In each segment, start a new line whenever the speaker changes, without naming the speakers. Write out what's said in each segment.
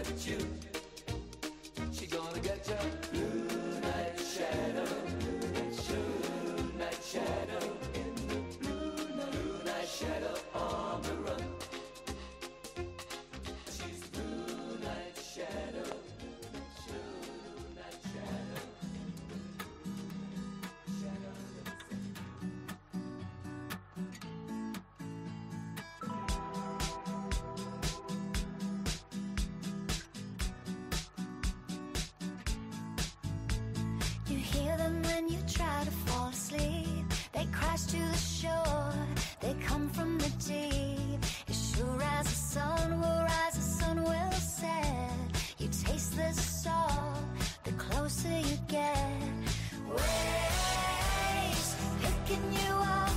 set you. She gonna get you. Blue night shadow, blue night shadow, in the blue night shadow on the run. She's blue night shadow, blue night shadow, shadow.
You hear them when you try to fall asleep. They crash to the shore, they come from the deep. As sure as the sun will rise, the sun will set. You taste the salt, the closer you get. Waves picking you up,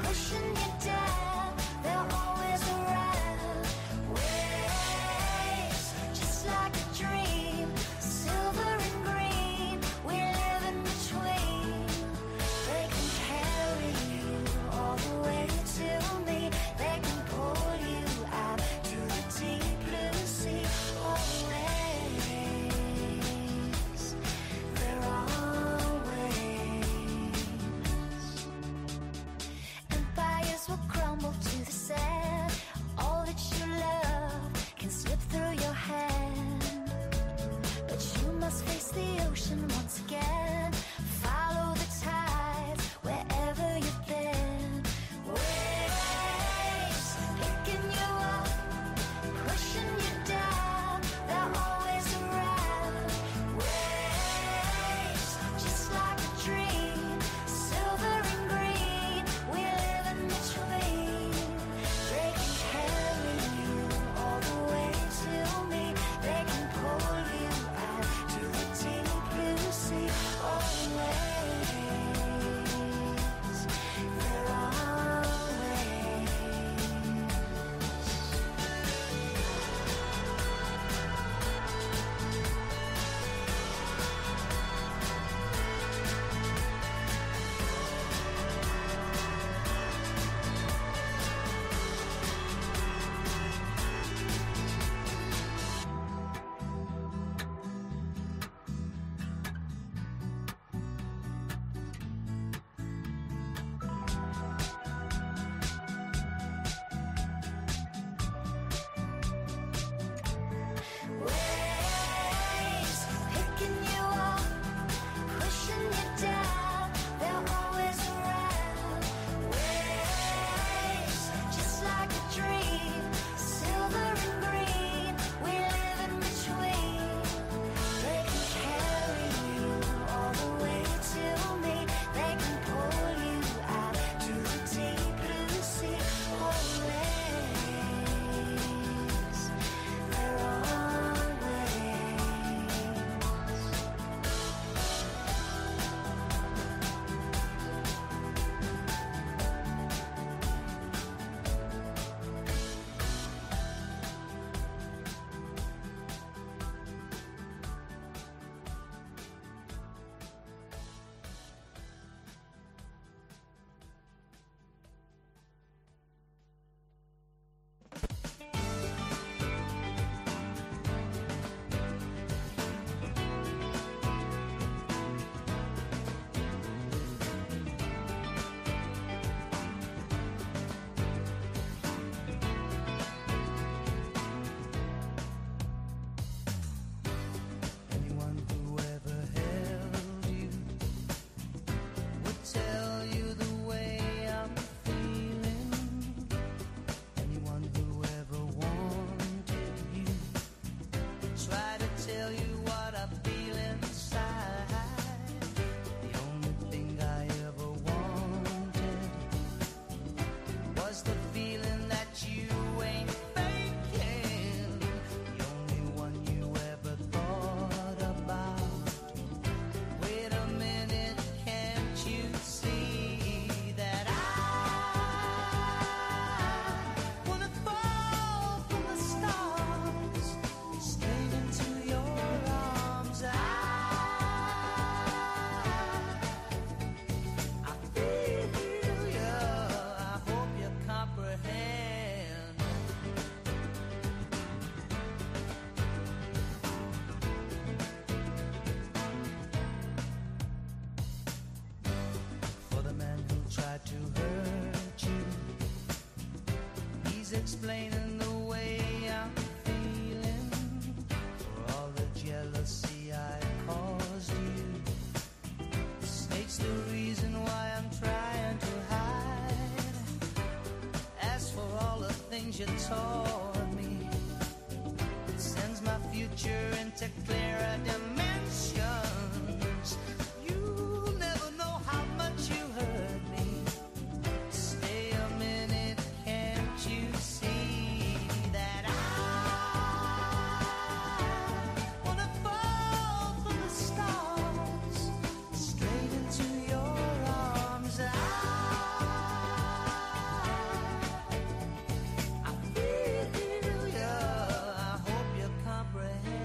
pushing you down, they're always around. Waves, just like a dream, silver and green, we live in between. They can carry you all the way to me. They can pull you out to the deep blue sea. Always, they're always. Empires will crumble to the sand. All that you love can slip through your hand. But you must face the ocean once again. Follow the tides wherever you've been. Waves picking you up, pushing you down, they're always around. Waves, just like a dream, silver and green, we live in between. They can carry you all the way to me. They can pull you out to the deep blue sea. Always.
explaining the way I'm feeling for all the jealousy I caused you. The snake's the reason why I'm trying to hide. As for all the things you taught me, it sends my future into clearer dimensions. You'll never know how much you hurt me. Stay a minute, can't you see that I wanna fall from the stars straight into your arms. I feel you, I hope you comprehend.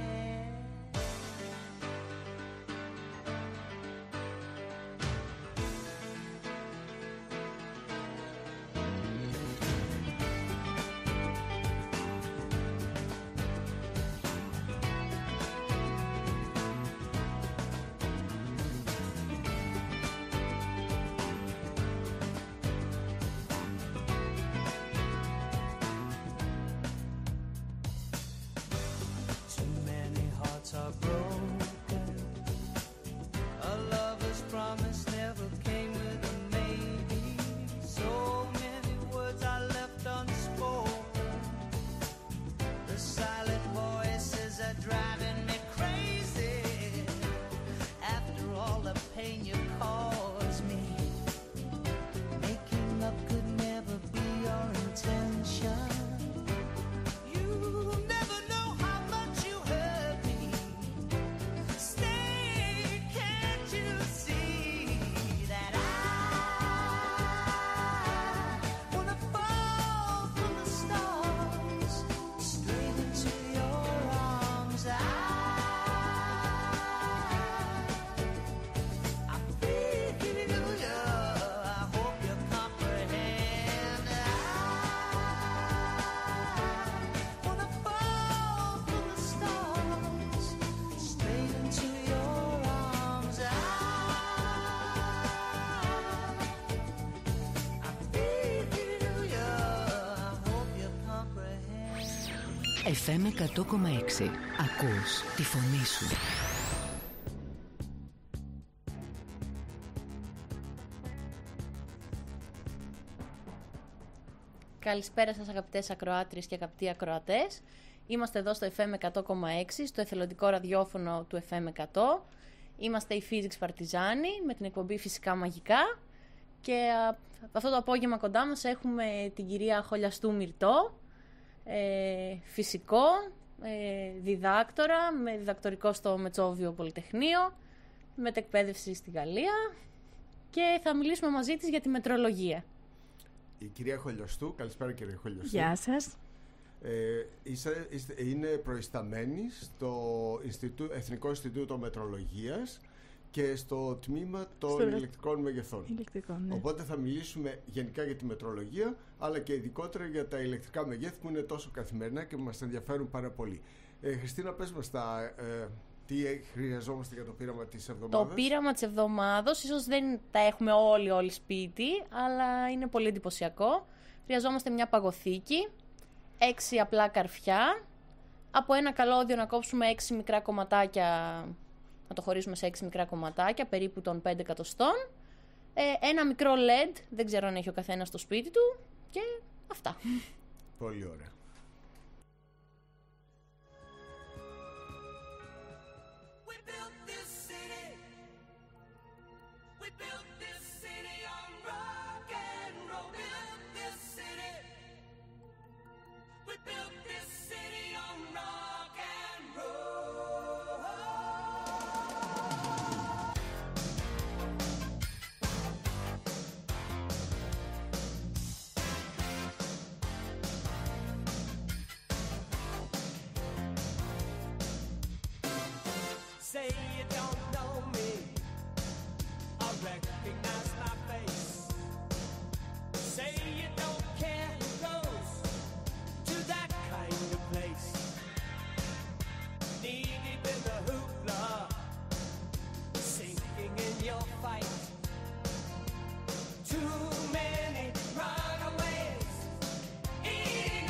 Too many hearts are broken. A lover's promise never came with a maybe. So many words I left unspoken. The silent voices are driving me crazy. After all the pain you caused me, making up could never be your intention. You never know how much you hurt me. Stay, can't you see that I wanna fall from the stars straight into your arms. I feel you, I hope you comprehend. I wanna fall from the stars straight into your arms. I feel you, I hope you comprehend.
FM 100,6. Ακούς τη φωνή σου.
Καλησπέρα σας αγαπητές ακροάτριες και αγαπητοί ακροατές. Είμαστε εδώ στο FM 100,6, στο εθελοντικό ραδιόφωνο του FM 100. Είμαστε οι Physics Παρτιζάνοι με την εκπομπή Φυσικά Μαγικά. Και αυτό το απόγευμα κοντά μας έχουμε την κυρία Χολιαστού Μυρτώ, φυσικό, διδάκτορα, με διδακτορικό στο Μετσόβιο Πολυτεχνείο, μετεκπαίδευση στη Γαλλία, και θα μιλήσουμε μαζί της για τη μετρολογία.
Η κυρία Χολιαστού, καλησπέρα κυρία Χολιαστού.
Γεια σας.
Είναι προϊσταμένη στο Εθνικό Ινστιτούτο Μετρολογίας και στο τμήμα των ηλεκτρικών μεγεθών.
Ναι.
Οπότε θα μιλήσουμε γενικά για τη μετρολογία, αλλά και ειδικότερα για τα ηλεκτρικά μεγέθη που είναι τόσο καθημερινά και μας ενδιαφέρουν πάρα πολύ. Χριστίνα, πες μας τι χρειαζόμαστε για το πείραμα της εβδομάδας.
Το πείραμα της εβδομάδας, ίσως δεν τα έχουμε όλοι σπίτι, αλλά είναι πολύ εντυπωσιακό. Χρειαζόμαστε μια παγωθήκη, 6 απλά καρφιά, από ένα καλώδιο να κόψουμε 6 μικρά κομματάκια, να το χωρίσουμε σε 6 μικρά κομματάκια, περίπου των 5 εκατοστών, ένα μικρό LED, δεν ξέρω αν έχει ο καθένας στο σπίτι του, και αυτά.
Πολύ ωραία.
Say you don't know me, I recognize my face. Say you don't care who goes to that kind of place. Knee deep in the hoopla, sinking in your fight. Too many runaways eating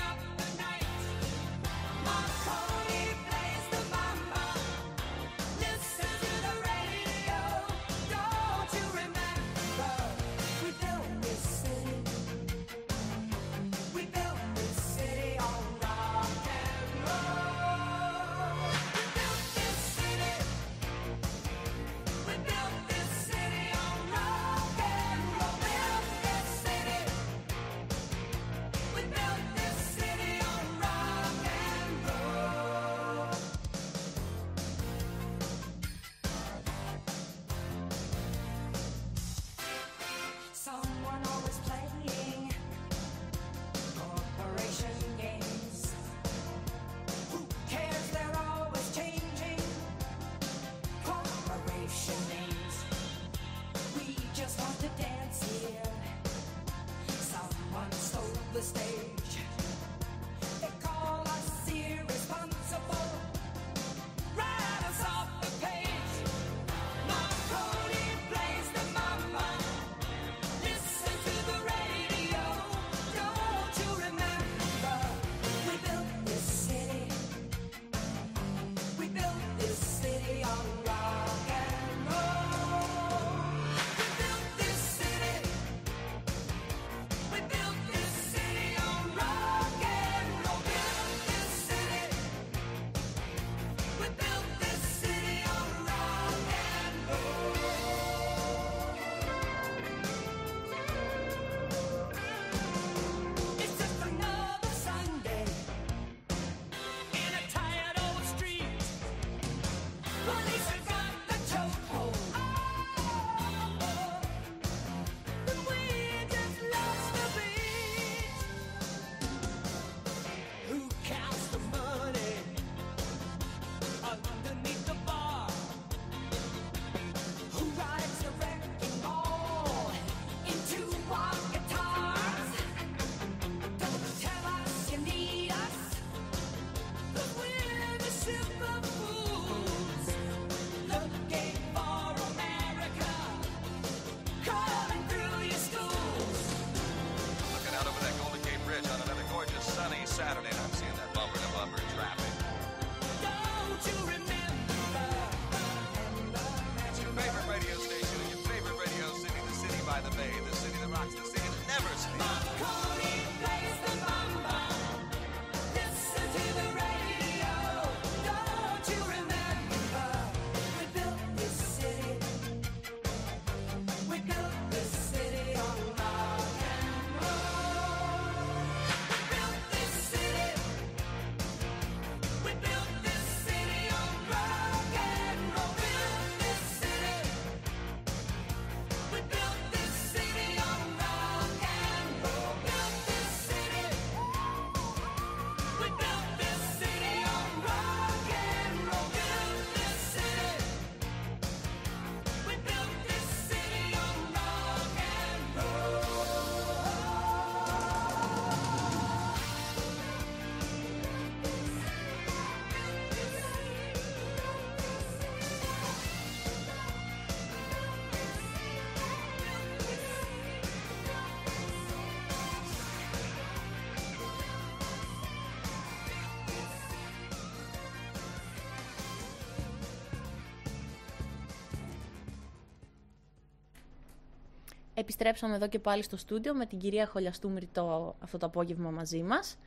Επιστρέψαμε εδώ και πάλι στο στούντιο με την κυρία Χολιαστού Μυρτώ αυτό το απόγευμα μαζί μας.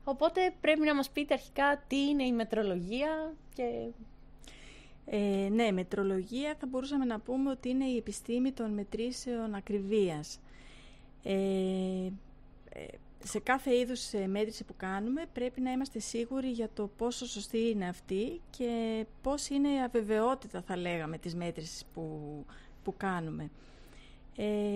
Οπότε πρέπει να μας πείτε αρχικά τι είναι η μετρολογία και...
Ναι, μετρολογία θα μπορούσαμε να πούμε ότι είναι η επιστήμη των μετρήσεων ακριβίας. Σε κάθε είδους μέτρηση που κάνουμε πρέπει να είμαστε σίγουροι για το πόσο σωστή είναι αυτή και πώς είναι η αβεβαιότητα, θα λέγαμε, της μέτρησης που κάνουμε.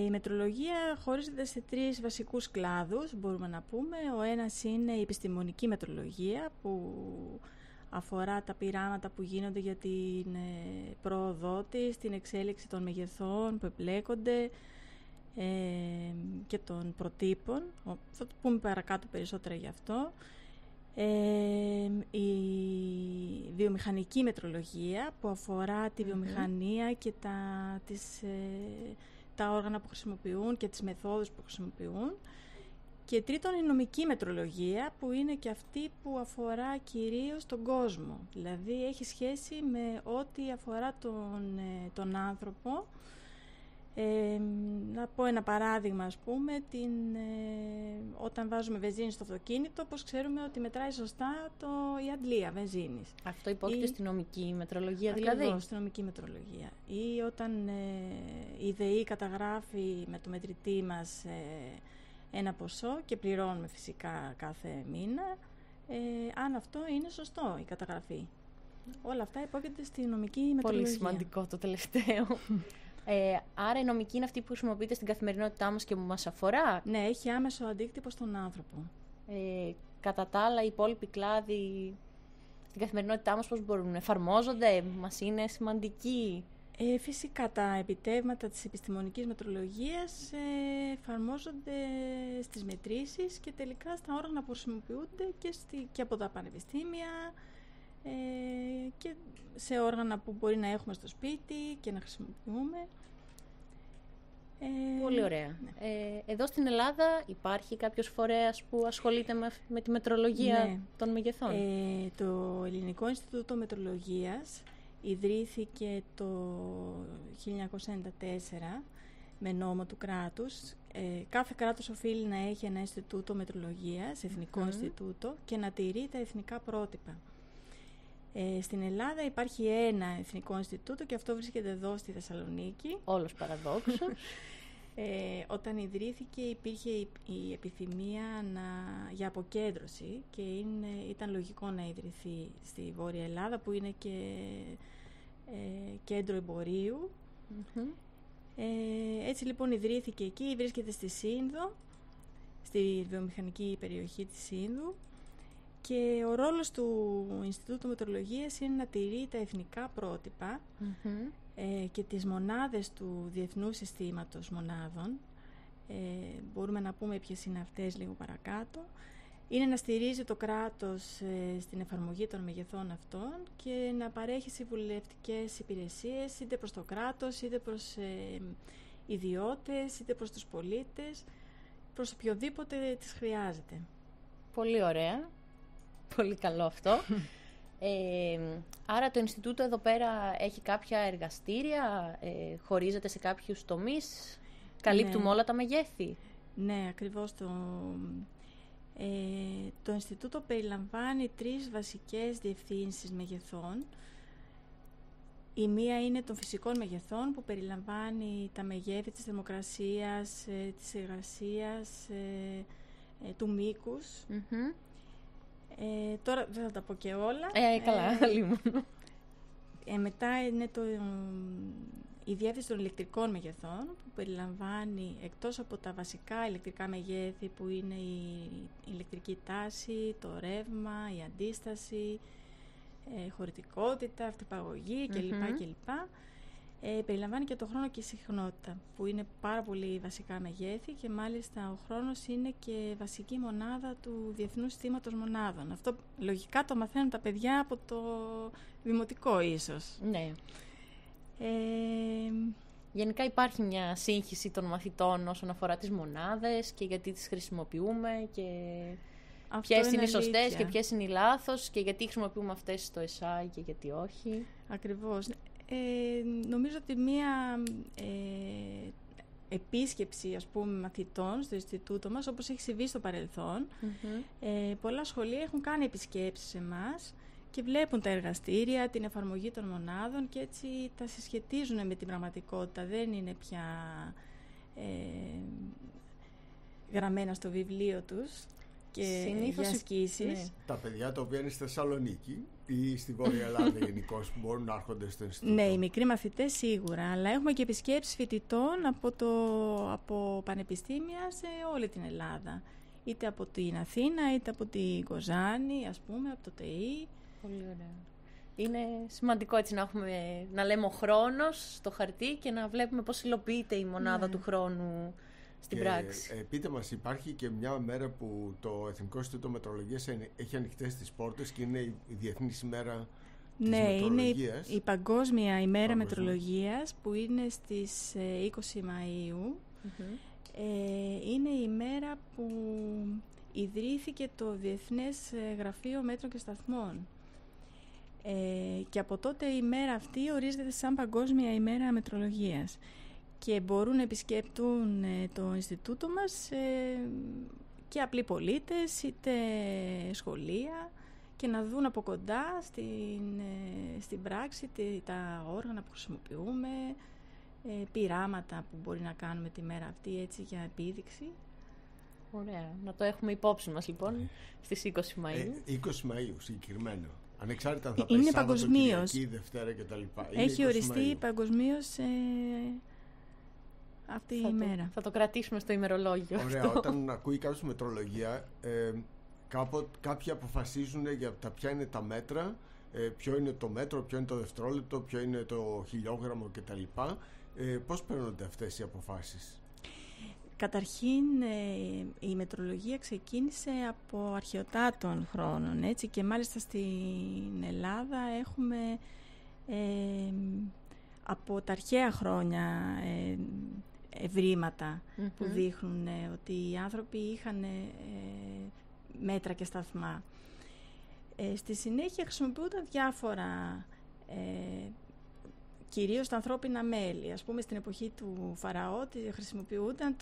Η μετρολογία χωρίζεται σε 3 βασικούς κλάδους, μπορούμε να πούμε. Ο ένας είναι η επιστημονική μετρολογία, που αφορά τα πειράματα που γίνονται για την πρόοδό της, την εξέλιξη των μεγεθών που εμπλέκονται και των προτύπων. Θα το πούμε παρακάτω περισσότερα γι' αυτό. Η βιομηχανική μετρολογία, που αφορά τη βιομηχανία και τα όργανα που χρησιμοποιούν και τις μεθόδους που χρησιμοποιούν. Και τρίτον, η νομική μετρολογία, που είναι και αυτή που αφορά κυρίως τον κόσμο. Δηλαδή έχει σχέση με ό,τι αφορά τον άνθρωπο. Να πω ένα παράδειγμα, ας πούμε, όταν βάζουμε βενζίνη στο αυτοκίνητο, πώς ξέρουμε ότι μετράει σωστά η αντλία βενζίνης.
Αυτό υπόκειται στη νομική μετρολογία δηλαδή.
Ακριβώς, στη νομική μετρολογία. Ή όταν η ΔΕΗ καταγράφει με το μετρητή μας ένα ποσό και πληρώνουμε φυσικά κάθε μήνα, αν αυτό είναι σωστό η καταγραφή. Όλα αυτά υπόκειται στη νομική μετρολογία.
Πολύ σημαντικό το τελευταίο. Άρα η νομική είναι αυτή που χρησιμοποιείται στην καθημερινότητά μας και που μας αφορά.
Ναι, έχει άμεσο αντίκτυπο στον άνθρωπο.
Κατά τα άλλα, οι υπόλοιποι κλάδοι στην καθημερινότητά μας πώς μπορούν να εφαρμόζονται, μας είναι σημαντικοί.
Φυσικά τα επιτεύγματα της επιστημονικής μετρολογίας εφαρμόζονται στις μετρήσεις και τελικά στα όργανα που χρησιμοποιούνται και από τα πανεπιστήμια και σε όργανα που μπορεί να έχουμε στο σπίτι και να χρησιμοποιούμε.
Πολύ ωραία. Ναι. Εδώ στην Ελλάδα υπάρχει κάποιος φορέας που ασχολείται με τη μετρολογία των μεγεθών?
Το Ελληνικό Ινστιτούτο Μετρολογίας ιδρύθηκε το 1994 με νόμο του κράτους. Κάθε κράτος οφείλει να έχει ένα Ινστιτούτο Μετρολογίας, Εθνικό Ινστιτούτο, και να τηρεί τα εθνικά πρότυπα. Στην Ελλάδα υπάρχει ένα Εθνικό Ινστιτούτο και αυτό βρίσκεται εδώ στη Θεσσαλονίκη.
Όλος παραδόξου.
Όταν ιδρύθηκε υπήρχε η επιθυμία για αποκέντρωση και ήταν λογικό να ιδρυθεί στη Βόρεια Ελλάδα, που είναι και κέντρο εμπορίου. Έτσι λοιπόν ιδρύθηκε εκεί, βρίσκεται στη Σύνδο, στη βιομηχανική περιοχή της Σύνδου, και ο ρόλος του Ινστιτούτου Μετρολογίας είναι να τηρεί τα εθνικά πρότυπα και τις μονάδες του Διεθνούς Συστήματος Μονάδων. Μπορούμε να πούμε ποιες είναι αυτές λίγο παρακάτω. Είναι να στηρίζει το κράτος στην εφαρμογή των μεγεθών αυτών και να παρέχει συμβουλευτικές υπηρεσίες είτε προς το κράτος, είτε προς ιδιώτες, είτε προς τους πολίτες, προς οποιοδήποτε τις χρειάζεται.
Πολύ ωραία. Πολύ καλό αυτό. Άρα το Ινστιτούτο εδώ πέρα έχει κάποια εργαστήρια, χωρίζεται σε κάποιους τομείς, καλύπτουμε όλα τα μεγέθη.
Ναι, ακριβώς. Το Ινστιτούτο περιλαμβάνει 3 βασικές διευθύνσεις μεγεθών. Η μία είναι των φυσικών μεγεθών, που περιλαμβάνει τα μεγέθη της θερμοκρασίας, της εργασίας, του μήκους. Τώρα δεν θα τα πω και όλα.
Καλά, λίγο.
Μετά είναι η διεύθυνση των ηλεκτρικών μεγεθών, που περιλαμβάνει, εκτός από τα βασικά ηλεκτρικά μεγέθη που είναι η ηλεκτρική τάση, το ρεύμα, η αντίσταση, χωρητικότητα, αυτοπαγωγή κλπ. Περιλαμβάνει και το χρόνο και η συχνότητα, που είναι πάρα πολύ βασικά μεγέθη, και μάλιστα ο χρόνος είναι και βασική μονάδα του Διεθνούς Συστήματος Μονάδων. Αυτό λογικά το μαθαίνουν τα παιδιά από το δημοτικό ίσως.
Ναι. Γενικά υπάρχει μια σύγχυση των μαθητών όσον αφορά τις μονάδες και γιατί τις χρησιμοποιούμε και ποιες είναι οι σωστές και ποιες είναι οι λάθος και γιατί χρησιμοποιούμε αυτές στο ΕΣΑΙ και γιατί όχι.
Ακριβώς. Νομίζω ότι επίσκεψη, ας πούμε, μαθητών στο Ινστιτούτο μας, όπως έχει συμβεί στο παρελθόν. Πολλά σχολεία έχουν κάνει επισκέψεις σε εμάς και βλέπουν τα εργαστήρια, την εφαρμογή των μονάδων και έτσι τα συσχετίζουν με την πραγματικότητα. Δεν είναι πια γραμμένα στο βιβλίο τους και
Συνήθως
για ασκήσεις.
ναι.
Τα παιδιά τα οποία είναι στη Θεσσαλονίκη ή στη Βόρεια Ελλάδα γενικώς, που μπορούν να έρχονται στο Ινστιτούτο.
Ναι, οι μικροί μαθητές σίγουρα, αλλά έχουμε και επισκέψεις φοιτητών από πανεπιστήμια σε όλη την Ελλάδα. Είτε από την Αθήνα, είτε από την Κοζάνη, ας πούμε, από το ΤΕΗ.
Πολύ ωραία. Είναι σημαντικό έτσι να λέμε ο χρόνος στο χαρτί και να βλέπουμε πώς υλοποιείται η μονάδα του χρόνου στην πράξη.
Πείτε μας, υπάρχει και μια μέρα που το Εθνικό Ινστιτούτο Μετρολογίας έχει ανοιχτές τις πόρτες και είναι η Διεθνής ημέρα της μετρολογίας.
Είναι η Παγκόσμια ημέρα μετρολογίας που είναι στις 20 Μαΐου. Είναι η ημέρα που ιδρύθηκε το Διεθνές Γραφείο Μέτρων και Σταθμών. Και από τότε η ημέρα αυτή ορίζεται σαν Παγκόσμια ημέρα μετρολογίας. Και μπορούν να επισκέπτουν το Ινστιτούτο μας και απλοί πολίτες, είτε σχολεία, και να δουν από κοντά στην πράξη τα όργανα που χρησιμοποιούμε, πειράματα που μπορεί να κάνουμε τη μέρα αυτή έτσι για επίδειξη.
Ωραία. Να το έχουμε υπόψη μας λοιπόν στις 20 Μαΐου.
20 Μαΐου συγκεκριμένο. Ανεξάρτητα αν θα
Είναι
πάει Σάββατο,
παγκοσμίως.
Κυριακή, Δευτέρα κτλ.
Έχει οριστεί παγκοσμίως αυτή η ημέρα.
Θα το κρατήσουμε στο ημερολόγιο.
Ωραία,
αυτό.
όταν ακούει κάποιος μετρολογία, κάποιοι αποφασίζουν για ποια είναι τα μέτρα, ποιο είναι το μέτρο, ποιο είναι το δευτερόλεπτο, ποιο είναι το χιλιόγραμμο κτλ. Πώς παίρνονται αυτές οι αποφάσεις?
Καταρχήν η μετρολογία ξεκίνησε από αρχαιοτάτων χρόνων, έτσι, και μάλιστα στην Ελλάδα έχουμε από τα αρχαία χρόνια ευρήματα που δείχνουν ότι οι άνθρωποι είχαν μέτρα και σταθμά. Στη συνέχεια χρησιμοποιούνταν διάφορα, κυρίως τα ανθρώπινα μέλη. Ας πούμε στην εποχή του Φαραώ χρησιμοποιούνταν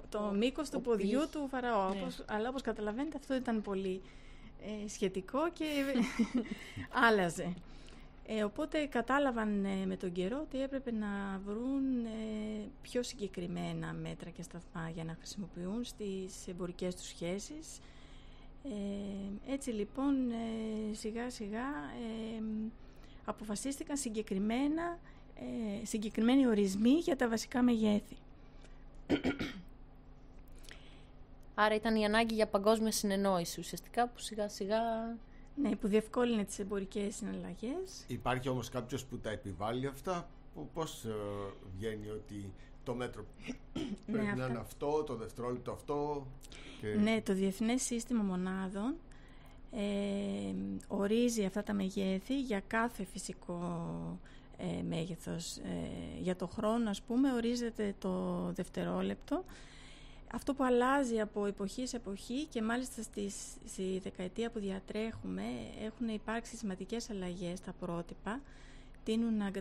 το μήκος του ποδιού του Φαραώ. Αλλά όπως καταλαβαίνετε αυτό ήταν πολύ σχετικό και άλλαζε. Οπότε κατάλαβαν με τον καιρό ότι έπρεπε να βρουν πιο συγκεκριμένα μέτρα και σταθμά για να χρησιμοποιούν στις εμπορικές τους σχέσεις. Έτσι λοιπόν σιγά σιγά αποφασίστηκαν συγκεκριμένοι ορισμοί για τα βασικά μεγέθη.
Άρα ήταν η ανάγκη για παγκόσμια συνεννόηση ουσιαστικά που σιγά σιγά...
Ναι, που διευκόλυνε τις εμπορικές συναλλαγές.
Υπάρχει όμως κάποιος που τα επιβάλλει αυτά? Πώς βγαίνει ότι το μέτρο πρέπει να είναι αυτό, το δευτερόλεπτο αυτό?
Ναι, το Διεθνές Σύστημα Μονάδων ορίζει αυτά τα μεγέθη για κάθε φυσικό μέγεθος. Για το χρόνο, ας πούμε, ορίζεται το δευτερόλεπτο. Αυτό που αλλάζει από εποχή σε εποχή και μάλιστα στη δεκαετία που διατρέχουμε έχουν υπάρξει σημαντικές αλλαγές στα πρότυπα, τείνουν να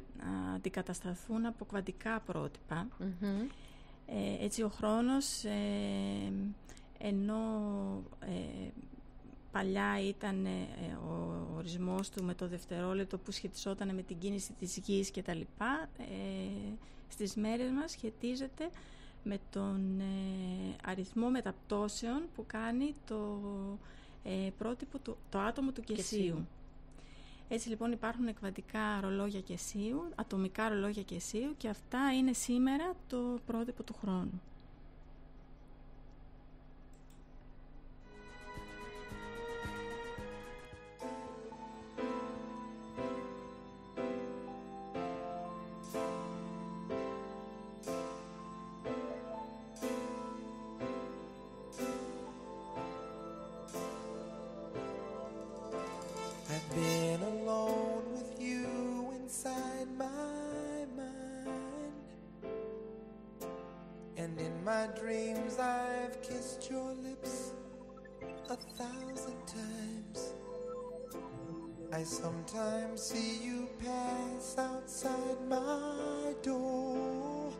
αντικατασταθούν από κβαντικά πρότυπα. Έτσι ο χρόνος, ενώ παλιά ήταν ο ορισμός του με το δευτερόλεπτο που σχετιζόταν με την κίνηση της γης και τα λοιπά, στις μέρες μας σχετίζεται με τον αριθμό μεταπτώσεων που κάνει το πρότυπο το άτομο του κεσίου. Έτσι λοιπόν υπάρχουν κβαντικά ρολόγια κεσίου, ατομικά ρολόγια κεσίου και αυτά είναι σήμερα το πρότυπο του χρόνου.
Been alone with you inside my mind, and in my dreams I've kissed your lips 1,000 times. I sometimes see you pass outside my door,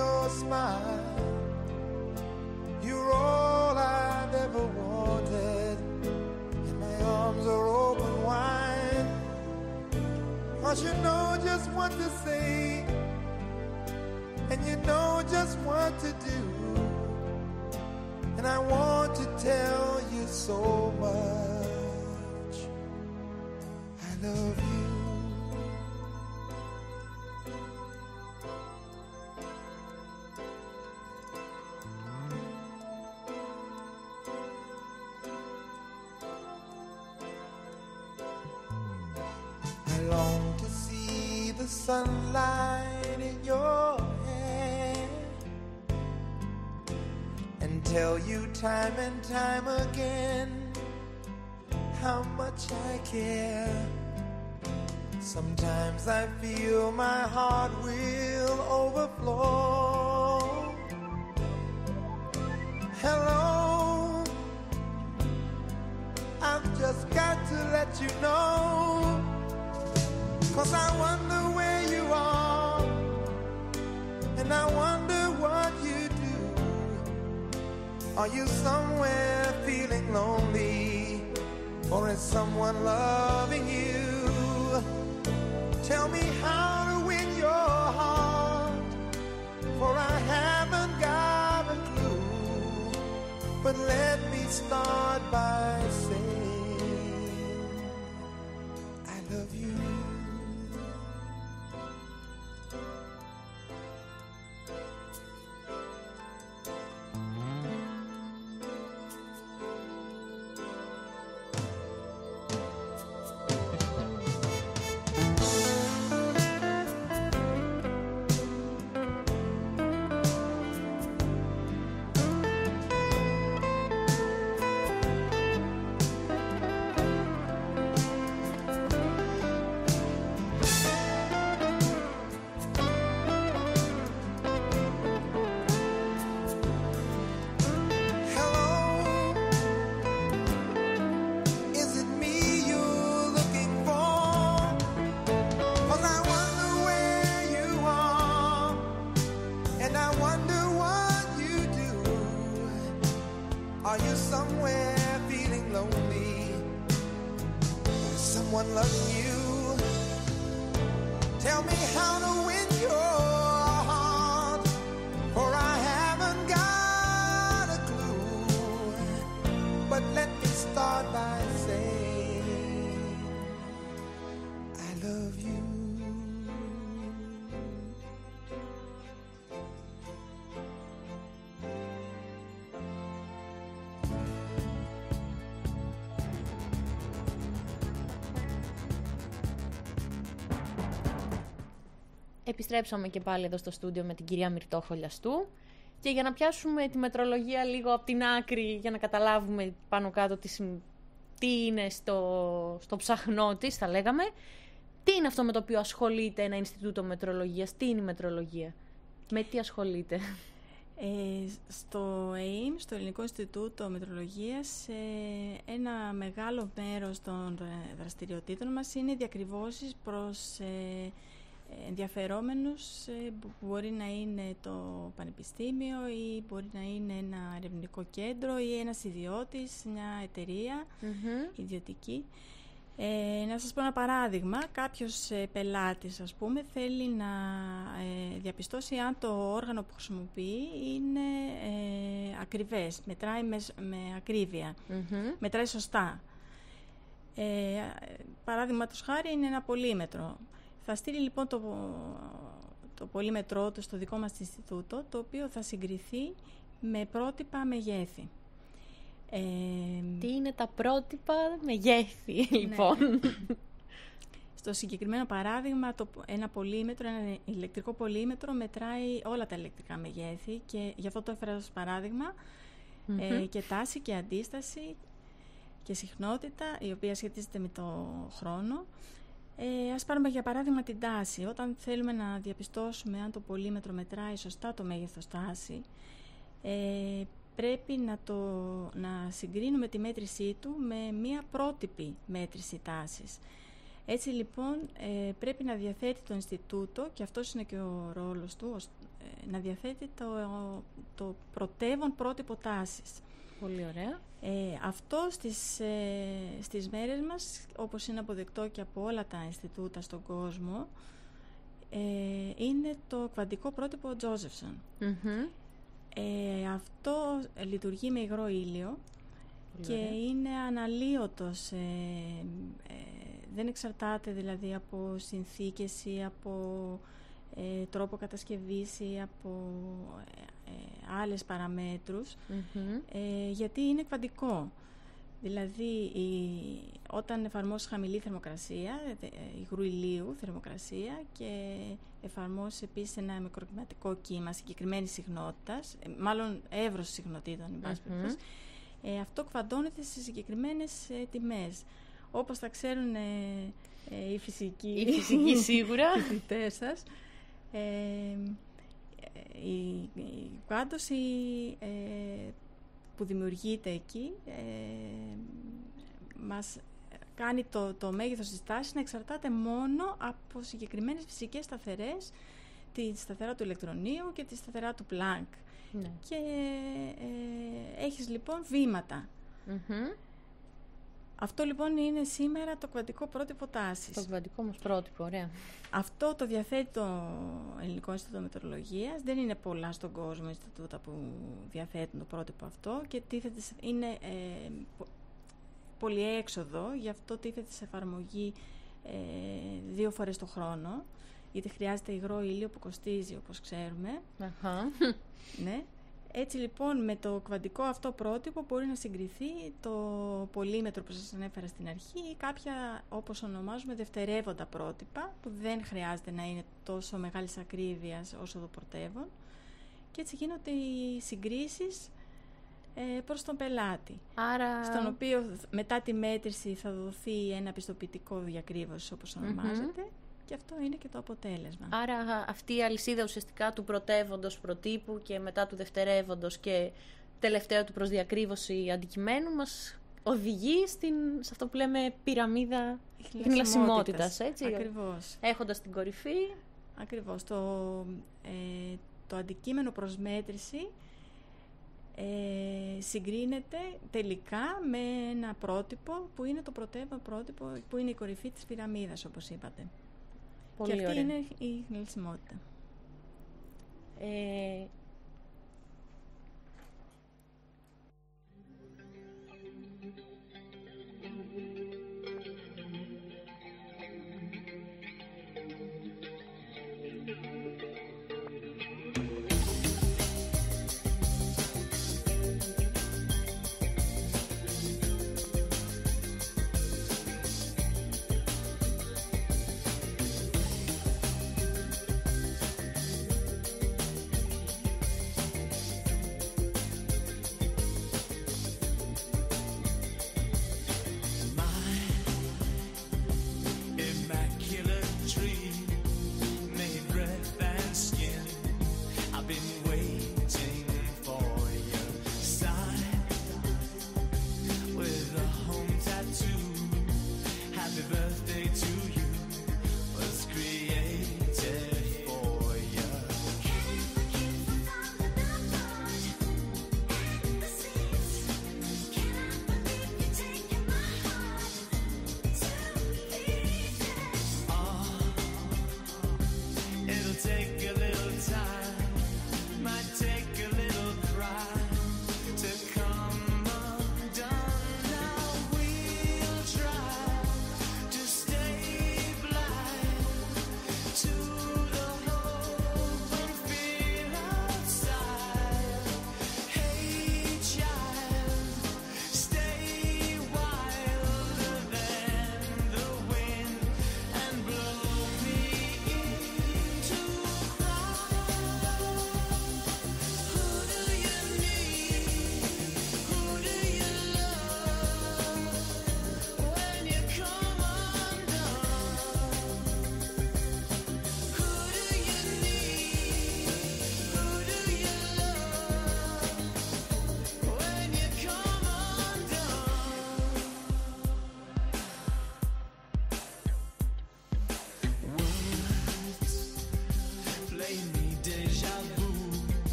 your smile. You're all I've ever wanted, and my arms are open wide. 'Cause you know just what to say, and you know just what to do. And I want to tell you so much. I love you. I long to see the sunlight in your hair and tell you time and time again how much I care. Sometimes I feel my heart will overflow. Hello, I've just got to let you know, 'cause I wonder where you are, and I wonder what you do. Are you somewhere feeling lonely, or is someone loving you? Tell me how to win your heart, for I haven't got a clue. But let me start by saying I love you. Are you somewhere feeling lonely? Is someone loving you? Tell me how to win your heart, for I haven't got a clue. But let me start by saying I love you.
Επιστρέψαμε και πάλι εδώ στο στούντιο με την κυρία Μυρτώ Χολιαστού και για να πιάσουμε τη μετρολογία λίγο από την άκρη για να καταλάβουμε πάνω κάτω τι είναι στο ψαχνό της, θα λέγαμε. Τι είναι αυτό με το οποίο ασχολείται ένα Ινστιτούτο Μετρολογίας, τι είναι η μετρολογία, με τι ασχολείται?
Στο ΕΙΜ, στο Ελληνικό Ινστιτούτο Μετρολογίας, ένα μεγάλο μέρος των δραστηριοτήτων μας είναι διακριβώσεις προς ενδιαφερόμενους, που μπορεί να είναι το πανεπιστήμιο ή μπορεί να είναι ένα ερευνητικό κέντρο ή ένας ιδιώτης, μια εταιρεία ιδιωτική. Να σας πω ένα παράδειγμα. Κάποιος πελάτης, ας πούμε, θέλει να διαπιστώσει αν το όργανο που χρησιμοποιεί είναι ακριβές, μετράει με ακρίβεια, μετράει σωστά. Παράδειγματος χάρη είναι ένα πολύμετρο. Θα στείλει λοιπόν το πολύμετρό του στο δικό μας Ινστιτούτο, το οποίο θα συγκριθεί με πρότυπα μεγέθη.
Τι είναι τα πρότυπα μεγέθη, λοιπόν?
Στο συγκεκριμένο παράδειγμα, ένα πολύμετρο, ένα ηλεκτρικό πολύμετρο μετράει όλα τα ηλεκτρικά μεγέθη και γι' αυτό το έφερα ως παράδειγμα, και τάση και αντίσταση και συχνότητα, η οποία σχετίζεται με το χρόνο. Ας πάρουμε για παράδειγμα την τάση. Όταν θέλουμε να διαπιστώσουμε αν το πολύμετρο μετράει σωστά το μέγεθος τάση, πρέπει να συγκρίνουμε τη μέτρησή του με μία πρότυπη μέτρηση τάσης. Έτσι λοιπόν πρέπει να διαθέτει το Ινστιτούτο, και αυτός είναι και ο ρόλος του ως να διαθέτει το πρωτεύον πρότυπο τάσης.
Πολύ ωραία.
Αυτό στις μέρες μας, όπως είναι αποδεκτό και από όλα τα Ινστιτούτα στον κόσμο, είναι το κβαντικό πρότυπο Josephson. Αυτό λειτουργεί με υγρό ήλιο και είναι αναλύωτος, δεν εξαρτάται δηλαδή από συνθήκες ή από τρόπο κατασκευής ή από άλλες παραμέτρους, γιατί είναι κβαντικό. Δηλαδή όταν εφαρμόσεις χαμηλή θερμοκρασία, υγρού ηλίου θερμοκρασία, και εφαρμόσεις επίσης ένα μικροκλιματικό κύμα συγκεκριμένης συχνότητας, μάλλον εύρος συχνοτήτων, εν πάση περιπτώσει, αυτό κβαντώνεται σε συγκεκριμένες τιμές. Όπως θα ξέρουν οι φυσικοί
σίγουρα
φοιτητές σας, η κβάντωση που δημιουργείται εκεί μας κάνει το μέγεθος της τάσης να εξαρτάται μόνο από συγκεκριμένες φυσικές σταθερές, τη σταθερά του ηλεκτρονίου και τη σταθερά του Πλάνκ.
Ναι.
Και έχεις λοιπόν βήματα. Αυτό λοιπόν είναι σήμερα το κβαντικό πρότυπο τάσης.
Το κβαντικό μας πρότυπο, ωραία.
Αυτό το διαθέτει το Ελληνικό Ινστιτούτο Μετεωρολογίας. Δεν είναι πολλά στον κόσμο Ινστιτούτα που διαθέτουν το πρότυπο αυτό και είναι πολυέξοδο, γι' αυτό τίθεται σε εφαρμογή 2 φορές το χρόνο, γιατί χρειάζεται υγρό ήλιο που κοστίζει, όπως ξέρουμε. Ναι. Έτσι λοιπόν με το κβαντικό αυτό πρότυπο μπορεί να συγκριθεί το πολύμετρο που σας ανέφερα στην αρχή ή κάποια, όπως ονομάζουμε, δευτερεύοντα πρότυπα, που δεν χρειάζεται να είναι τόσο μεγάλης ακρίβειας όσο το πρωτεύον, και έτσι γίνονται οι συγκρίσεις προς τον πελάτη.
Άρα...
Στον οποίο μετά τη μέτρηση θα δοθεί ένα πιστοποιητικό διακρύβωσης, όπως ονομάζεται, και αυτό είναι και το αποτέλεσμα.
Άρα αυτή η αλυσίδα ουσιαστικά του πρωτεύοντος προτύπου και μετά του δευτερεύοντος και τελευταίο του προς διακρύβωση αντικειμένου μας οδηγεί σε αυτό που λέμε πυραμίδα χνηλασιμότητας, έτσι.
Ακριβώς.
Έχοντας την κορυφή.
Ακριβώς. Το αντικείμενο προς μέτρηση συγκρίνεται τελικά με ένα πρότυπο που είναι το πρωτεύον πρότυπο, που είναι η κορυφή της πυραμίδας, όπως είπατε.
Πολύ
και αυτή
ωραία.
είναι η χνηλασιμότητα.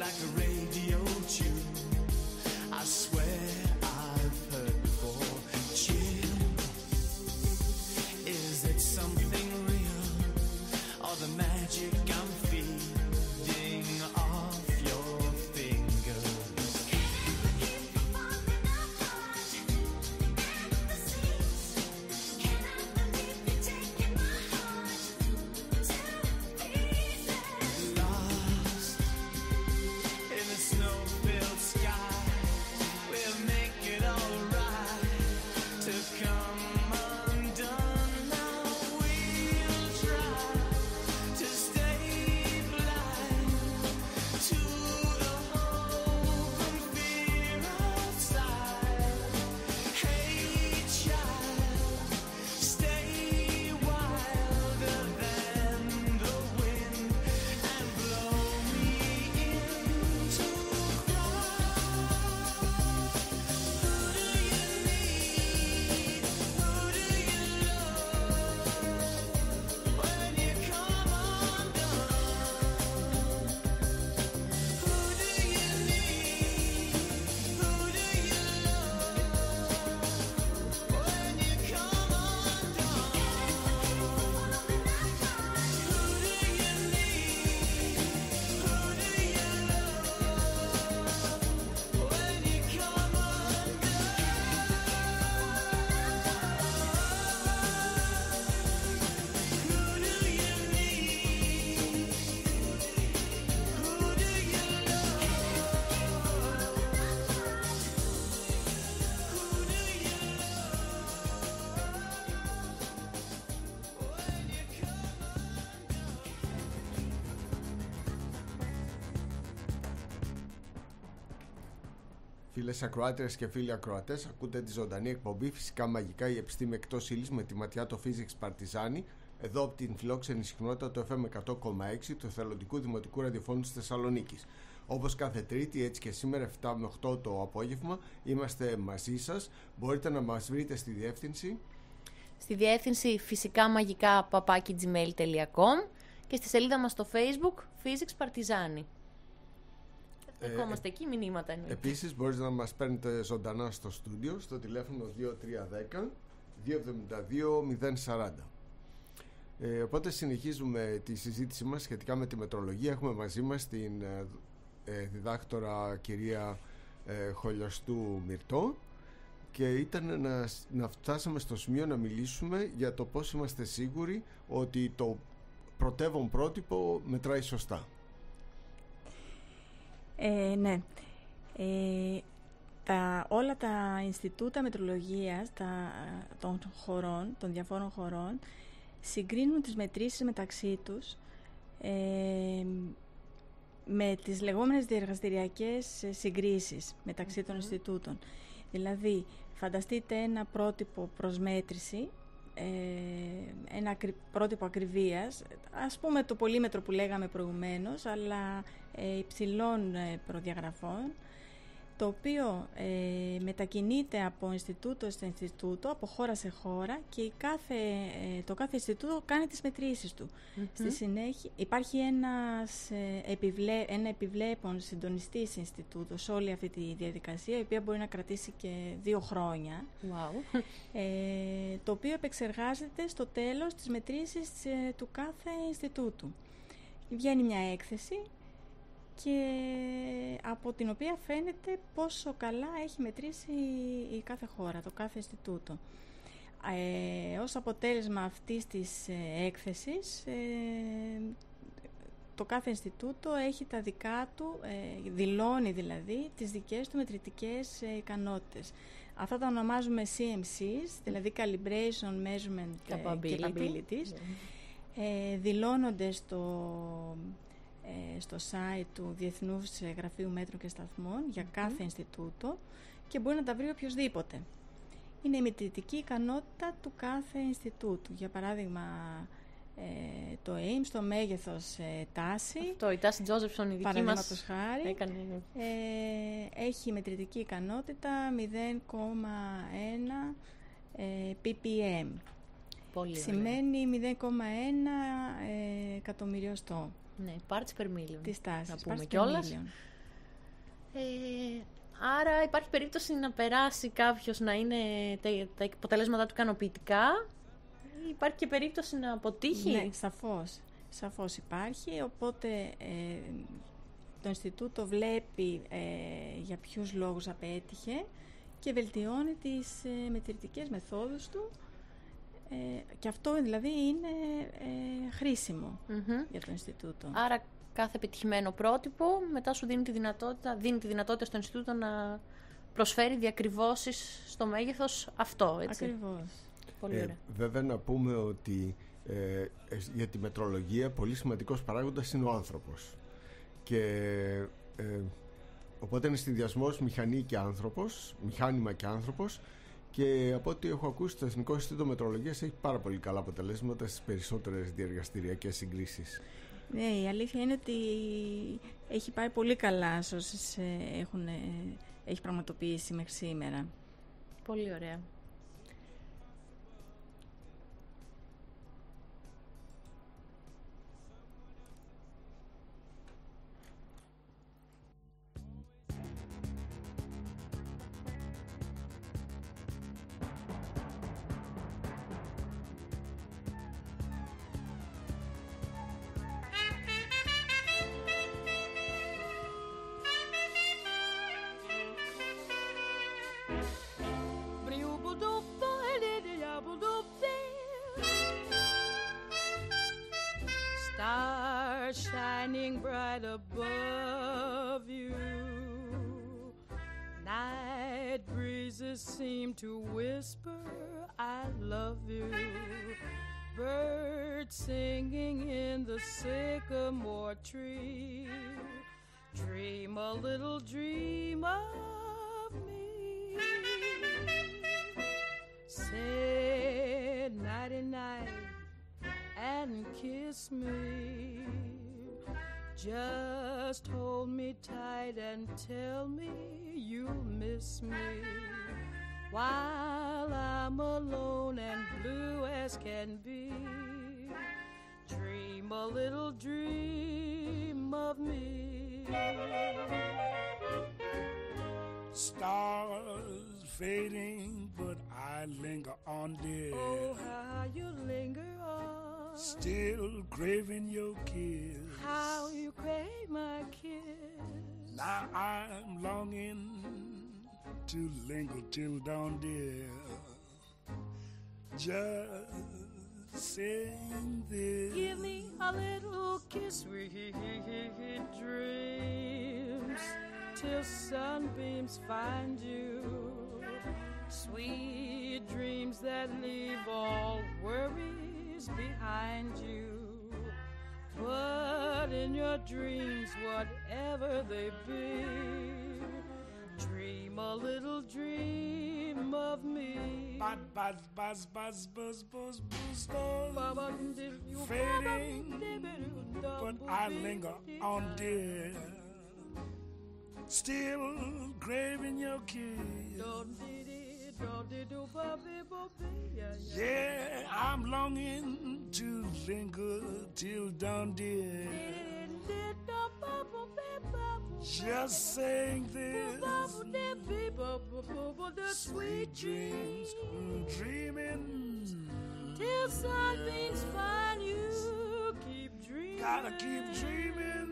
like a radio tune. I swear I've heard before. Chill. Is it something real, or the magic I'm feeding off your fingers? Lost in a snow-filled sky, we'll make it alright to come undone. Now we'll try to stay blind to the hope and fear outside. Hey child, stay wilder than the wind and blow me into cry. Who do you need? Who do you love when you come undone? Who do you need? Who do you love when you come undone? Who do you need? Who do you love when you come
Φίλες ακροάτριες και φίλοι ακροατές, ακούτε τη ζωντανή εκπομπή Φυσικά Μαγικά, η επιστήμη εκτός ύλης με τη ματιά το Physics Παρτιζάνη, εδώ από την φιλόξενη συχνότητα του FM 100,6 του Εθελοντικού Δημοτικού Ραδιοφώνου της Θεσσαλονίκης. Όπως κάθε Τρίτη, έτσι και σήμερα 7 με 8 το απόγευμα, είμαστε μαζί σας. Μπορείτε να μας βρείτε στη διεύθυνση
Στη διεύθυνση φυσικαμαγικά@gmail.com και στη σελίδα μας στο Facebook Physics Παρτιζάνη. Δεχόμαστε εκεί μηνύματα εννοείται.
Επίσης μπορείτε να μας παίρνετε ζωντανά στο στούντιο στο τηλέφωνο 2310 272 040. Οπότε συνεχίζουμε τη συζήτησή μας σχετικά με τη μετρολογία. Έχουμε μαζί μας την διδάκτορα κυρία Χολιαστού Μυρτώ και ήταν να φτάσαμε στο σημείο να μιλήσουμε για το πώς είμαστε σίγουροι ότι το πρωτεύον πρότυπο μετράει σωστά.
Ναι. Όλα τα Ινστιτούτα Μετρολογίας των διαφόρων χωρών συγκρίνουν τις μετρήσεις μεταξύ τους με τις λεγόμενες διεργαστηριακές συγκρίσεις μεταξύ των Ινστιτούτων. Δηλαδή, φανταστείτε ένα πρότυπο προσμέτρηση, ένα πρότυπο ακριβίας, ας πούμε το πολύμετρο που λέγαμε προηγουμένως, αλλά υψηλών προδιαγραφών, το οποίο μετακινείται από Ινστιτούτο σε Ινστιτούτο, από χώρα σε χώρα και το κάθε Ινστιτούτο κάνει τις μετρήσεις του. Στη συνέχεια υπάρχει ένα επιβλέπων συντονιστής Ινστιτούτο σε όλη αυτή τη διαδικασία, η οποία μπορεί να κρατήσει και 2 χρόνια, το οποίο επεξεργάζεται στο τέλος τις μετρήσεις του κάθε Ινστιτούτου. Βγαίνει μια έκθεση και από την οποία φαίνεται πόσο καλά έχει μετρήσει η κάθε χώρα, το κάθε Ινστιτούτο. Ως αποτέλεσμα αυτής της έκθεσης, το κάθε Ινστιτούτο έχει τα δικά του, δηλώνει δηλαδή τις δικές του μετρητικές ικανότητες. Αυτά τα ονομάζουμε CMCs, δηλαδή Calibration Measurement Capabilities. Δηλώνονται στο site του Διεθνούς Γραφείου Μέτρων και Σταθμών για κάθε Ινστιτούτο και μπορεί να τα βρει οποιοσδήποτε. Είναι η μετρητική ικανότητα του κάθε Ινστιτούτου. Για παράδειγμα, το AIM στο μέγεθος τάση.
Αυτό, η τάση Τζόζεφσον, η δική μας
χάρη,
έκανε.
Έχει μετρητική ικανότητα 0,1 ppm.
Πολύ
σημαίνει 0,1 εκατομμυριοστό.
Ναι, parts per million.
Της τάσης,
να πούμε
parts per
κιόλας.
million.
Άρα υπάρχει περίπτωση να περάσει κάποιος να είναι τα αποτελέσματά του ικανοποιητικά. Υπάρχει και περίπτωση να αποτύχει.
Ναι, σαφώς υπάρχει, οπότε το Ινστιτούτο βλέπει για ποιους λόγους απέτυχε και βελτιώνει τις μετρητικές μεθόδους του, και αυτό δηλαδή είναι χρήσιμο για το Ινστιτούτο.
Άρα κάθε επιτυχημένο πρότυπο μετά σου δίνει τη δυνατότητα στο Ινστιτούτο να προσφέρει διακριβώσεις στο μέγεθος αυτό, έτσι.
Ακριβώς.
Πολύ ωραία.
Βέβαια να πούμε ότι για τη μετρολογία πολύ σημαντικός παράγοντας είναι ο άνθρωπος. Και οπότε είναι συνδυασμός μηχανή και άνθρωπος, μηχάνημα και άνθρωπος, και από ό,τι έχω ακούσει το Εθνικό Ινστιτούτο Μετρολογίας έχει πάρα πολύ καλά αποτελέσματα στις περισσότερες διεργαστηριακές συγκρίσεις.
Ναι, η αλήθεια είναι ότι έχει πάει πολύ καλά σε όσες έχει πραγματοποιήσει μέχρι σήμερα.
Πολύ ωραία.
Stars shining bright above you. Night breezes seem to whisper, I love you. Birds singing in the sycamore tree. Dream a little dream of me. Say nighty-night and kiss me. Just hold me tight and tell me you'll miss me. While I'm alone and blue as can be, dream a little dream of me.
Stars fading, but I linger on, dear.
Oh, how you linger on.
Still craving your kiss.
How you crave my kiss.
Now I'm longing to linger till dawn, dear. Just saying this.
Give me a little kiss, sweet dreams, till sunbeams find you. Sweet dreams that leave all worries behind you. But in your dreams, whatever they be, dream a little dream of me.
Buzz, buzz, buzz, buzz, buzz, buzz, buzz, fading, but I linger on, dear. Still craving your kiss. Yeah, I'm longing to linger till dawn, dear. Just saying this. Sweet dreams, dreaming
till sunbeams find you. Keep dreaming.
Gotta keep dreaming.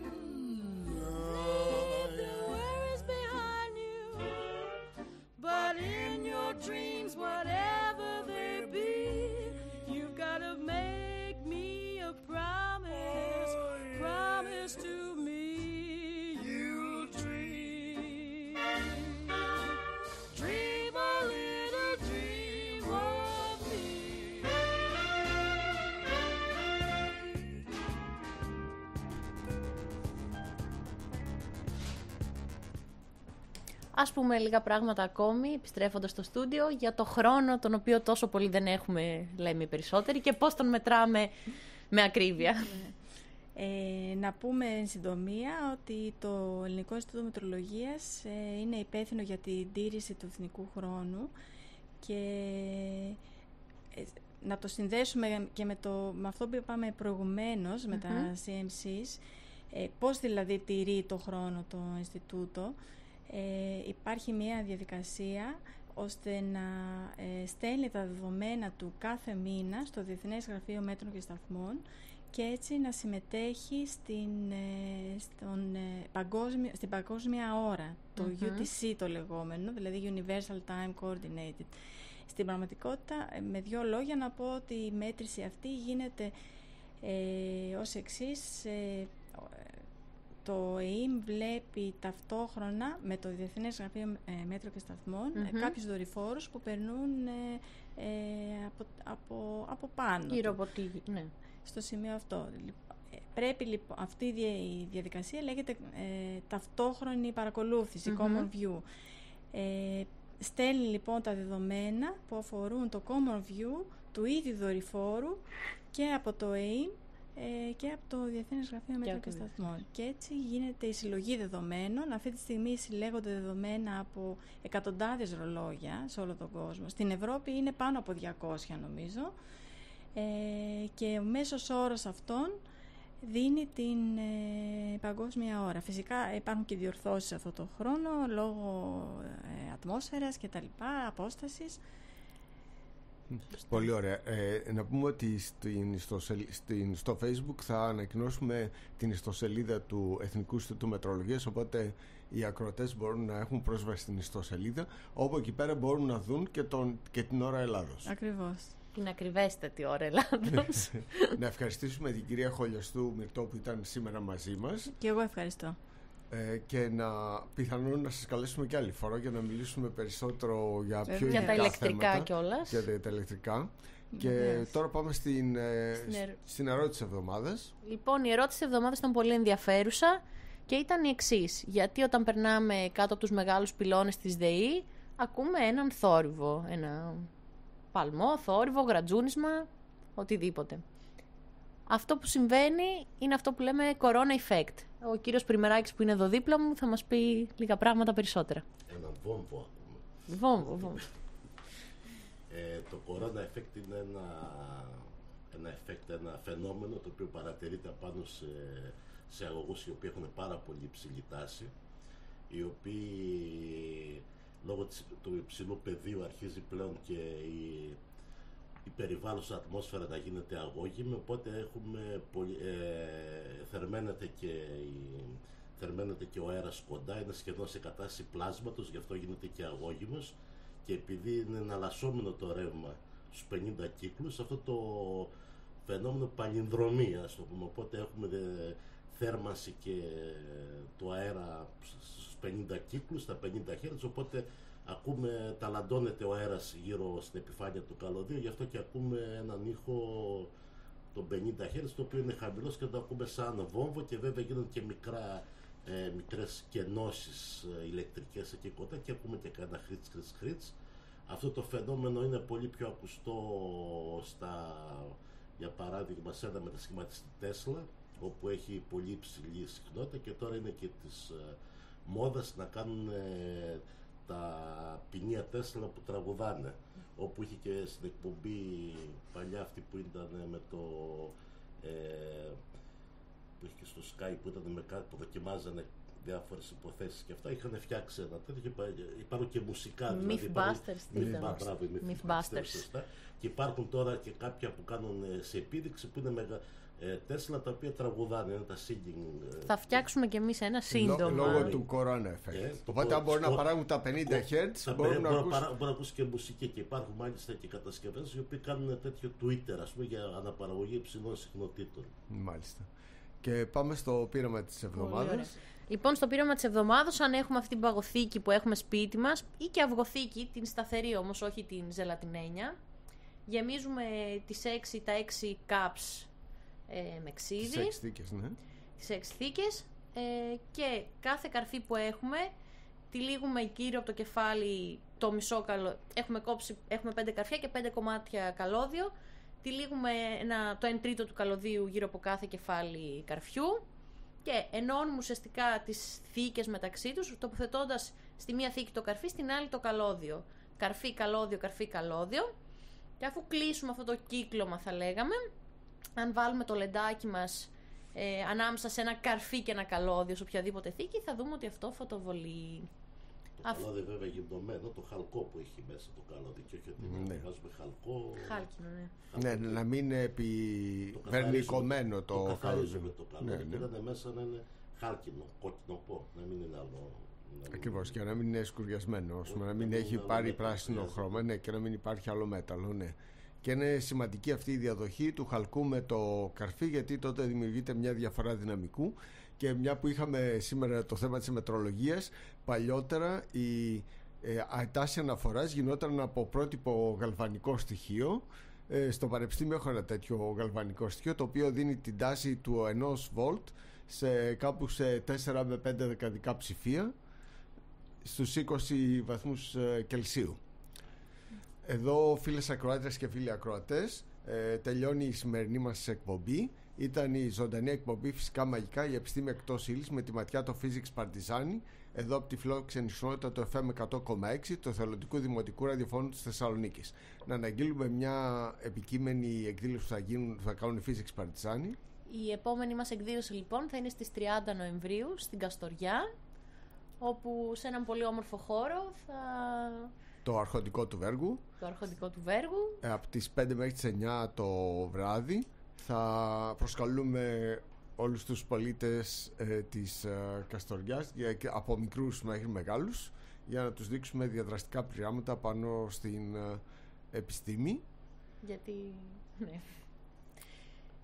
Leave the worries behind you. But in your dreams, whatever they be, you've gotta make me a promise. Promise to me you'll dream. Dream a little dream of me.
Ας πούμε λίγα πράγματα ακόμη, επιστρέφοντας στο στούντιο, για το χρόνο τον οποίο τόσο πολύ δεν έχουμε, λέμε οι περισσότεροι, και πώς τον μετράμε με ακρίβεια.
Να πούμε εν συντομία ότι το Ελληνικό Ινστιτούτο Μετρολογίας είναι υπεύθυνο για την τήρηση του εθνικού χρόνου, και να το συνδέσουμε και με αυτό που είπαμε προηγουμένως, με τα CMCs, πώς δηλαδή τηρεί το χρόνο το Ινστιτούτο. υπάρχει μια διαδικασία ώστε να στέλνει τα δεδομένα του κάθε μήνα στο Διεθνές Γραφείο Μέτρων και Σταθμών και έτσι να συμμετέχει στην παγκόσμια ώρα, το UTC το λεγόμενο, δηλαδή Universal Time Coordinated. Στην πραγματικότητα, με δύο λόγια να πω ότι η μέτρηση αυτή γίνεται ως εξής. Το ΕΙΜ βλέπει ταυτόχρονα με το Διεθνές Γραφείο Μέτρων και Σταθμών κάποιους δορυφόρους που περνούν από πάνω.
Η ρομποτή, ναι.
Στο σημείο αυτό. Πρέπει λοιπόν, αυτή η διαδικασία λέγεται ταυτόχρονη παρακολούθηση, common view. Στέλνει λοιπόν τα δεδομένα που αφορούν το common view του ίδιου δορυφόρου και από το ΕΙΜ και από το Διεθνές Γραφείο Μέτρων και Σταθμών. Και έτσι γίνεται η συλλογή δεδομένων. Αυτή τη στιγμή συλλέγονται δεδομένα από εκατοντάδες ρολόγια σε όλο τον κόσμο. Στην Ευρώπη είναι πάνω από 200 νομίζω. Και ο μέσος όρος αυτών δίνει την παγκόσμια ώρα. Φυσικά υπάρχουν και διορθώσεις αυτό το χρόνο λόγω ατμόσφαιρας και τα λοιπά, απόστασης.
Πολύ ωραία. Να πούμε ότι στο Facebook θα ανακοινώσουμε την ιστοσελίδα του Εθνικού Ινστιτούτου Μετρολογίας, οπότε οι ακροατές μπορούν να έχουν πρόσβαση στην ιστοσελίδα, όπου εκεί πέρα μπορούν να δουν και την ώρα Ελλάδος.
Ακριβώς.
Την ακριβέστατη ώρα Ελλάδος.
Να ευχαριστήσουμε την κυρία Χολιαστού Μυρτώ που ήταν σήμερα μαζί μας.
Και εγώ ευχαριστώ.
Και πιθανόν να σας καλέσουμε και άλλη φορά για να μιλήσουμε περισσότερο για πιο ειδικά
τα ηλεκτρικά
θέματα,
κιόλας.
για τα ηλεκτρικά. Και τώρα πάμε στην ερώτηση της εβδομάδας.
Λοιπόν, η ερώτηση της εβδομάδας ήταν πολύ ενδιαφέρουσα και ήταν η εξής. Γιατί όταν περνάμε κάτω από τους μεγάλους πυλώνες της ΔΕΗ ακούμε έναν θόρυβο, ένα παλμό, θόρυβο, γρατζούνισμα, οτιδήποτε. Αυτό που συμβαίνει είναι αυτό που λέμε corona effect. Ο κύριος Πριμεράκης που είναι εδώ δίπλα μου θα μας πει λίγα πράγματα περισσότερα.
Ένα βόμβο ακούμε.
Βόμβο.
Το corona effect είναι ένα φαινόμενο το οποίο παρατηρείται πάνω σε αγωγούς οι οποίοι έχουν πάρα πολύ υψηλή τάση, οι οποίοι λόγω του υψηλού πεδίου αρχίζει πλέον και η περιβάλλουσα ατμόσφαιρα να γίνεται αγώγιμη, οπότε έχουμε θερμαίνεται και ο αέρας κοντά, είναι σχεδόν σε κατάσταση πλάσματος, γι' αυτό γίνεται και αγώγιμος, και επειδή είναι εναλλασσόμενο το ρεύμα στους 50 κύκλους, αυτό το φαινόμενο παλινδρομεί, ας το πούμε, οπότε έχουμε θέρμανση και το αέρα στους 50 κύκλους, στα 50 Hz, οπότε ταλαντώνεται ο αέρας γύρω στην επιφάνεια του καλωδίου, γι' αυτό και ακούμε έναν ήχο των 50 Hz, το οποίο είναι χαμηλός και το ακούμε σαν βόμβο, και βέβαια γίνονται και μικρές κενώσεις ηλεκτρικές εκεί κοντά και ακούμε και κανένα χριτς. Αυτό το φαινόμενο είναι πολύ πιο ακουστό για παράδειγμα σε ένα μετασχηματιστή Tesla, όπου έχει πολύ υψηλή συχνότητα, και τώρα είναι και της μόδας να κάνουν τα ποινία Τέσλα που τραγουδάνε, όπου είχε και στην εκπομπή παλιά αυτή που ήταν με το που είχε και στο Sky, που ήταν με κάτι που δοκιμάζανε διάφορες υποθέσεις και αυτά, είχαν φτιάξει ένα τέτοιο, υπάρχουν και μουσικά,
Mythbusters,
και υπάρχουν τώρα και κάποια που κάνουν σε επίδειξη που είναι Τέσλα, τα οποία τραγουδάνε, είναι τα singing.
Θα φτιάξουμε κι εμείς ένα σύντομα.
Λόγω του corona effect. Οπότε αν μπορούν να παράγουν τα 50 Hz, μπορούν να ακούσουν
και μουσική, και υπάρχουν μάλιστα και κατασκευές οι οποίοι κάνουν τέτοιο Twitter, ας πούμε, για αναπαραγωγή υψηλών συχνοτήτων.
Μάλιστα. Και πάμε στο πείραμα της εβδομάδας.
Λοιπόν, στο πείραμα της εβδομάδας, αν έχουμε αυτή την παγωθήκη που έχουμε σπίτι μας, ή και αυγοθήκη, την σταθερή όμως, όχι την ζελατινένια, γεμίζουμε τα 6 cups με ξύδι.
Τις 6 θήκες, ναι.
Τις 6 θήκες, και κάθε καρφί που έχουμε, τυλίγουμε γύρω από το κεφάλι το μισό έχουμε 5 καρφιά και 5 κομμάτια καλώδιο. Τυλίγουμε το 1/3 του καλωδίου γύρω από κάθε κεφάλι καρφιού και ενώνουμε ουσιαστικά τις θήκες μεταξύ τους, τοποθετώντας στη μία θήκη το καρφί, στην άλλη το καλώδιο. Καρφί, καλώδιο, καρφί, καλώδιο. Και αφού κλείσουμε αυτό το κύκλωμα, θα λέγαμε, αν βάλουμε το λεντάκι μας ανάμεσα σε ένα καρφί και ένα καλώδιο σε οποιαδήποτε θήκη, θα δούμε ότι αυτό φωτοβολεί.
Το καλώδι βέβαια γυμνωμένο, το χαλκό που έχει μέσα το καλώδι και όχι ότι να βάζουμε χαλκό.
Χάλκινο, ναι.
Ναι, να μην είναι βερνικωμένο το καλώδι.
Το καλώδι και να μέσα να είναι χάλκινο, κόκκινο, να μην είναι άλλο.
Ακριβώς, και να μην είναι σκουριασμένο, να μην έχει πάρει πράσινο χρώμα, ναι, και να μην υπάρχει άλλο μέταλλο, ναι. Και είναι σημαντική αυτή η διαδοχή του χαλκού με το καρφί, γιατί τότε δημιουργείται μια διαφορά δυναμικού. Και μια που είχαμε σήμερα το θέμα της μετρολογίας, παλιότερα η τάση αναφοράς γινόταν από πρότυπο γαλβανικό στοιχείο. Στο πανεπιστήμιο έχω ένα τέτοιο γαλβανικό στοιχείο, το οποίο δίνει την τάση του 1 βολτ κάπου σε 4 με 5 δεκαδικά ψηφία στους 20 βαθμούς Κελσίου. Εδώ, φίλες ακροάτες και φίλοι ακροατές, τελειώνει η σημερινή μας εκπομπή. Ήταν η ζωντανή εκπομπή Φυσικά Μαγικά, η επιστήμη εκτός ύλης, με τη ματιά το Physics Partizani, εδώ από τη φιλόξενη συχνότητα το FM 100,6 του Εθελοντικού Δημοτικού Ραδιοφώνου της Θεσσαλονίκης. Να αναγγείλουμε μια επικείμενη εκδήλωση που θα κάνουν οι Physics Partizani.
Η επόμενη μας εκδήλωση λοιπόν θα είναι στις 30 Νοεμβρίου στην Καστοριά, όπου σε έναν πολύ όμορφο χώρο θα...
Το αρχοντικό του Βέργου. Από τις 5 μέχρι τις 9 το βράδυ θα προσκαλούμε όλους τους πολίτες της Καστοριάς, από μικρούς μέχρι μεγάλους, για να τους δείξουμε διαδραστικά πειράματα πάνω στην επιστήμη.
Γιατί... ναι.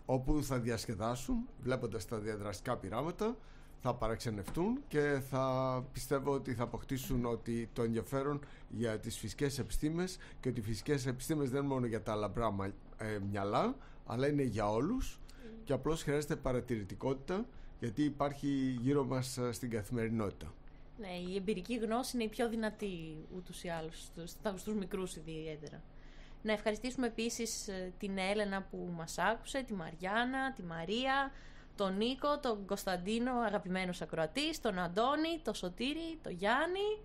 Όπου θα διασκεδάσουν βλέποντας τα διαδραστικά πειράματα, θα παραξενευτούν και θα πιστεύω ότι θα αποκτήσουν ότι το ενδιαφέρον για τις φυσικές επιστήμες, και ότι οι φυσικές επιστήμες δεν είναι μόνο για τα λαμπρά μυαλά, αλλά είναι για όλους και απλώς χρειάζεται παρατηρητικότητα, γιατί υπάρχει γύρω μας στην καθημερινότητα.
Ναι, η εμπειρική γνώση είναι η πιο δυνατή ούτως ή άλλως στους μικρούς ιδιαίτερα. Να ευχαριστήσουμε επίσης την Έλενα που μας άκουσε, τη Μαριάννα, τη Μαρία, τον Νίκο, τον Κωνσταντίνο, αγαπημένος ακροατής, τον Αντώνη, τον Σωτήρη, τον Γιάννη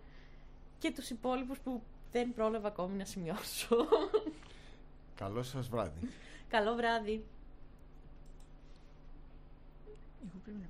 και τους υπόλοιπους που δεν πρόλαβα ακόμη να σημειώσω.
Καλό σας βράδυ.
Καλό βράδυ.
Εγώ πρέπει να...